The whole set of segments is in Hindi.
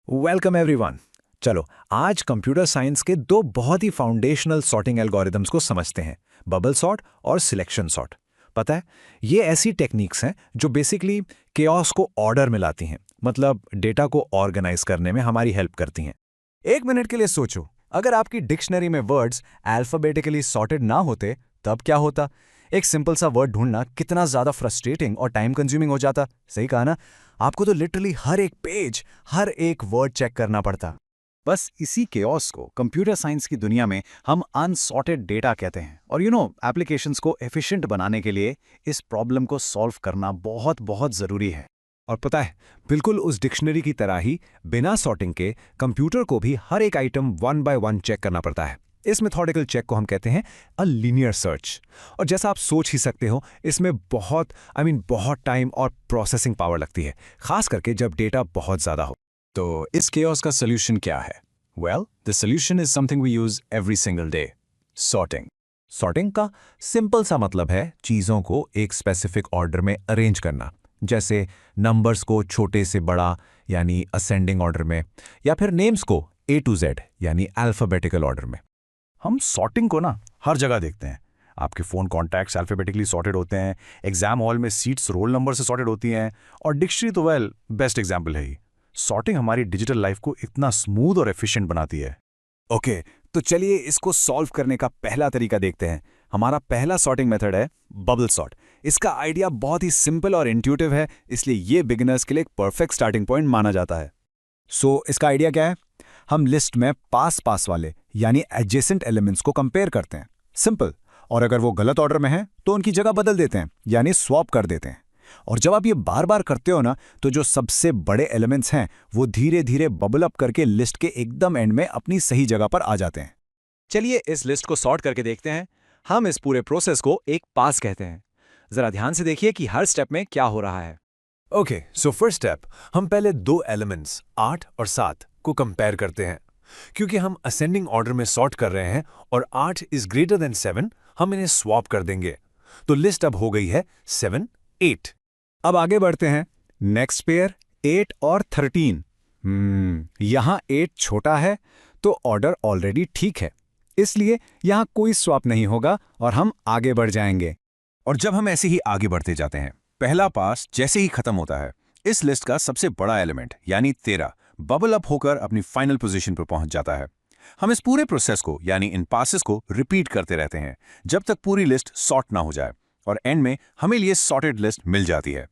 Welcome everyone. चलो आज कंप्यूटर साइंस के दो बहुत ही फाउंडेशनल सॉर्टिंग एल्गोरिदम्स को समझते हैं, बबल सॉर्ट और सिलेक्शन सॉर्ट। पता है, ये ऐसी टेक्निक्स हैं जो बेसिकली केओस को ऑर्डर में लाती हैं, मतलब डेटा को ऑर्गेनाइज करने में हमारी हेल्प करती हैं। एक मिनट के लिए सोचो, अगर आपकी डिक्शनरी में वर्ड्स अल्फाबेटिकली सॉर्टेड ना होते तब क्या होता। एक सिंपल सा वर्ड ढूंढना कितना ज्यादा फ्रस्ट्रेटिंग और टाइम कंज्यूमिंग हो जाता। सही कहा ना। आपको तो लिटरली हर एक पेज, हर एक वर्ड चेक करना पड़ता। बस इसी केओस को कंप्यूटर साइंस की दुनिया में हम अनसॉर्टेड डेटा कहते हैं। और एप्लीकेशंस को एफिशिएंट बनाने के लिए इस प्रॉब्लम को सॉल्व करना बहुत बहुत ज़रूरी है। और पता है, बिल्कुल उस डिक्शनरी की तरह ही बिना सॉर्टिंग के कंप्यूटर को भी हर एक item one by one check करना पड़ता है। इस मेथोडिकल चेक को हम कहते हैं अ लीनियर सर्च। और जैसा आप सोच ही सकते हो, इसमें बहुत टाइम और प्रोसेसिंग पावर लगती है, खास करके जब डेटा बहुत ज़्यादा हो। तो इस केओस का सोल्यूशन क्या है? Well, the solution is something we use every single day, sorting. Sorting का सिंपल सा मतलब है चीज़ों को एक स्पेसिफिक ऑर्डर में अरेंज करना, जैसे नंबर्स को छोटे से बड़ा यानी असेंडिंग ऑर्डर में, या फिर नेम्स को A to Z यानी अल्फाबेटिकल ऑर्डर में। हम सॉर्टिंग को ना हर जगह देखते हैं। आपके फ़ोन कॉन्टैक्ट्स अल्फ़ाबेटिकली सॉर्टेड होते हैं, एग्जाम हॉल में सीट्स रोल नंबर से सॉर्टेड होती हैं, और डिक्शनरी तो बेस्ट एग्जाम्पल है ही। सॉर्टिंग हमारी डिजिटल लाइफ को इतना स्मूथ और एफिशिएंट बनाती है। ओके, तो चलिए इसको सॉल्व करने का पहला तरीका देखते हैं। हमारा पहला सॉर्टिंग मेथड है बबल सॉर्ट। इसका आइडिया बहुत ही सिंपल और इंट्यूटिव है, इसलिए ये बिगिनर्स के लिए एक परफेक्ट स्टार्टिंग पॉइंट माना जाता है। इसका आइडिया क्या है? हम लिस्ट में पास पास वाले यानी एडजेसेंट एलिमेंट्स को कंपेयर करते हैं। सिंपल। और अगर वो गलत ऑर्डर में है तो उनकी जगह बदल देते हैं, यानी स्वैप कर देते हैं। और जब आप ये बार बार करते हो ना, तो जो सबसे बड़े एलिमेंट्स हैं वो धीरे धीरे बबल अप करके लिस्ट के एकदम एंड में अपनी सही जगह पर आ जाते हैं। चलिए इस लिस्ट को सॉर्ट करके देखते हैं। हम इस पूरे प्रोसेस को एक पास कहते हैं। जरा ध्यान से देखिए कि हर स्टेप में क्या हो रहा है। ओके, सो फर्स्ट स्टेप, हम पहले दो एलिमेंट्स 8 और 7 को कंपेयर करते हैं। क्योंकि हम असेंडिंग ऑर्डर में सॉर्ट कर रहे हैं और 8 इज ग्रेटर देन 7, हम इन्हें स्वैप कर देंगे। तो लिस्ट अब हो गई है 7, 8। अब आगे बढ़ते हैं। नेक्स्ट पेयर 8 और 13। यहां 8 छोटा है तो ऑर्डर ऑलरेडी ठीक है, इसलिए यहां कोई स्वैप नहीं होगा और हम आगे बढ़ जाएंगे। और जब हम ऐसे ही आगे बढ़ते जाते हैं, पहला पास जैसे ही खत्म होता है, इस लिस्ट का सबसे बड़ा एलिमेंट यानी 13 बबल अप होकर अपनी फाइनल पोजीशन पर पहुंच जाता है। हम इस पूरे प्रोसेस को यानी इन पासेस को रिपीट करते रहते हैं जब तक पूरी लिस्ट सॉर्ट ना हो जाए, और एंड में हमें ये सॉर्टेड लिस्ट मिल जाती है।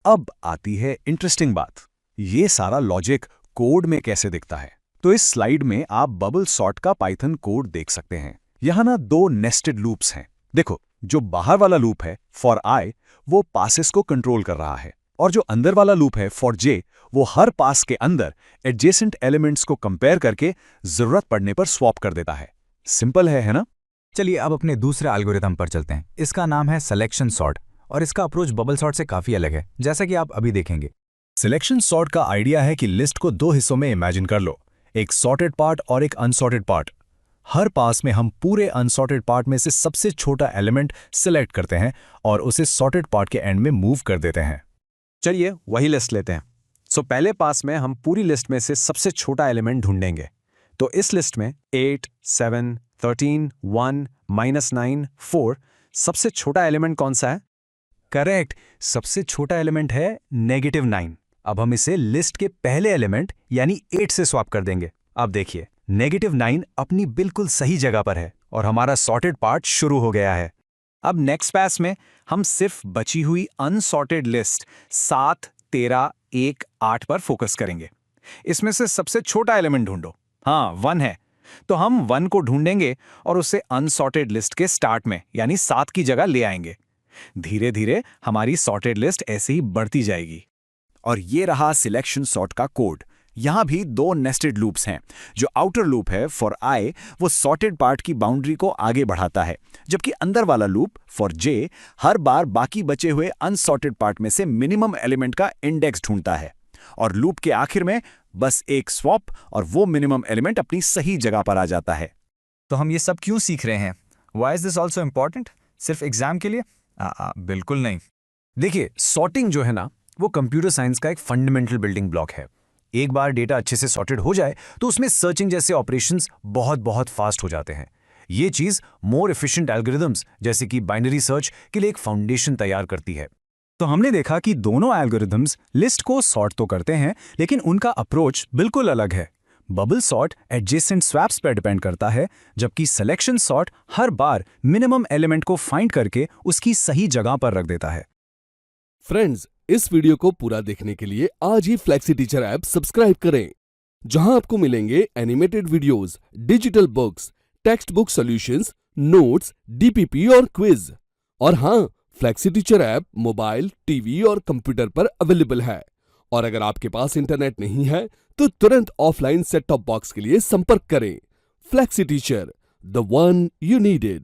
अब आती है इंटरेस्टिंग बात, ये सारा लॉजिक कोड में कैसे दिखता है। तो इस स्लाइड में आप बबल सॉर्ट का पाइथन कोड देख सकते हैं। यहां ना दो नेस्टेड लूप्स हैं। देखो, जो बाहर वाला लूप है फॉर आई, वो पासेस को कंट्रोल कर रहा है, और जो अंदर वाला लूप है फॉर जे, वो हर पास के अंदर एडजेसेंट एलिमेंट्स को कंपेयर करके जरूरत पड़ने पर स्वैप कर देता है। सिंपल है ना? चलिए अब अपने दूसरे एल्गोरिथम पर चलते हैं। इसका नाम है सिलेक्शन सॉर्ट, और इसका अप्रोच बबल सॉर्ट से काफी अलग है, जैसा कि आप अभी देखेंगे। सिलेक्शन सॉर्ट का आइडिया है कि लिस्ट को दो हिस्सों में इमेजिन कर लो, एक सॉर्टेड पार्ट और एक अनसॉर्टेड पार्ट। हर पास में हम पूरे अनसॉर्टेड पार्ट में से सबसे छोटा एलिमेंट सिलेक्ट करते हैं और उसे सॉर्टेड पार्ट के एंड में मूव कर देते हैं। चलिए वही लिस्ट लेते हैं। पहले पास में हम पूरी लिस्ट में से सबसे छोटा एलिमेंट ढूंढेंगे। तो इस लिस्ट में 8, 7, 13, 1, -9, 4 सबसे छोटा एलिमेंट कौन सा है? करेक्ट, सबसे छोटा एलिमेंट है -9। अब हम इसे लिस्ट के पहले एलिमेंट यानी 8 से स्वैप कर देंगे। अब देखिए, -9 अपनी बिल्कुल सही जगह पर है और हमारा सॉर्टेड पार्ट शुरू हो गया है। अब नेक्स्ट पास में हम सिर्फ बची हुई अनसॉर्टेड लिस्ट 7, 13, 1, 8 पर फोकस करेंगे। इसमें से सबसे छोटा एलिमेंट ढूंढो। हाँ, 1 है, तो हम 1 को ढूंढेंगे और उसे अनसॉर्टेड लिस्ट के स्टार्ट में यानी 7 की जगह ले आएंगे। धीरे धीरे हमारी सॉर्टेड लिस्ट ऐसे ही बढ़ती जाएगी। और ये रहा सिलेक्शन सॉर्ट का कोड। यहां भी दो नेस्टेड लूप्स हैं। जो आउटर लूप है फॉर आई, वो सॉर्टेड पार्ट की बाउंड्री को आगे बढ़ाता है, जबकि अंदर वाला लूप फॉर जे हर बार बाकी बचे हुए अनसॉर्टेड पार्ट में से मिनिमम एलिमेंट का इंडेक्स ढूंढता है। और लूप के आखिर में बस एक स्वैप और वो मिनिमम एलिमेंट अपनी सही जगह पर आ जाता है। तो हम ये सब क्यों सीख रहे हैं? Why is this also important? सिर्फ एग्जाम के लिए? बिल्कुल नहीं। देखिए, सॉर्टिंग जो है ना, वो कंप्यूटर साइंस का एक फंडामेंटल बिल्डिंग ब्लॉक है। एक बार डेटा अच्छे से सॉर्टेड हो जाए तो उसमें सर्चिंग जैसे ऑपरेशंस बहुत बहुत फास्ट हो जाते हैं। ये चीज मोर एफिशिएंट एल्गोरिदम्स जैसे कि बाइनरी सर्च के लिए एक फाउंडेशन तैयार करती है। तो हमने देखा कि दोनों एल्गोरिदम्स लिस्ट को सॉर्ट तो करते हैं, लेकिन उनका अप्रोच बिल्कुल अलग है। बबल सॉर्ट एडजेसेंट स्वैप्स पर डिपेंड करता है, जबकि सिलेक्शन सॉर्ट हर बार मिनिमम एलिमेंट को फाइंड करके उसकी सही जगह पर रख देता है। फ्रेंड्स, इस वीडियो को पूरा देखने के लिए आज ही फ्लेक्सी टीचर ऐप सब्सक्राइब करें, जहां आपको मिलेंगे animated videos, digital books, text book solutions, notes, DPP और क्विज। और हाँ, flexi teacher app mobile, TV और कंप्यूटर पर अवेलेबल है। और अगर आपके पास इंटरनेट नहीं है तो तुरंत ऑफलाइन सेट टॉप बॉक्स के लिए संपर्क करें। Flexi teacher, the one you needed.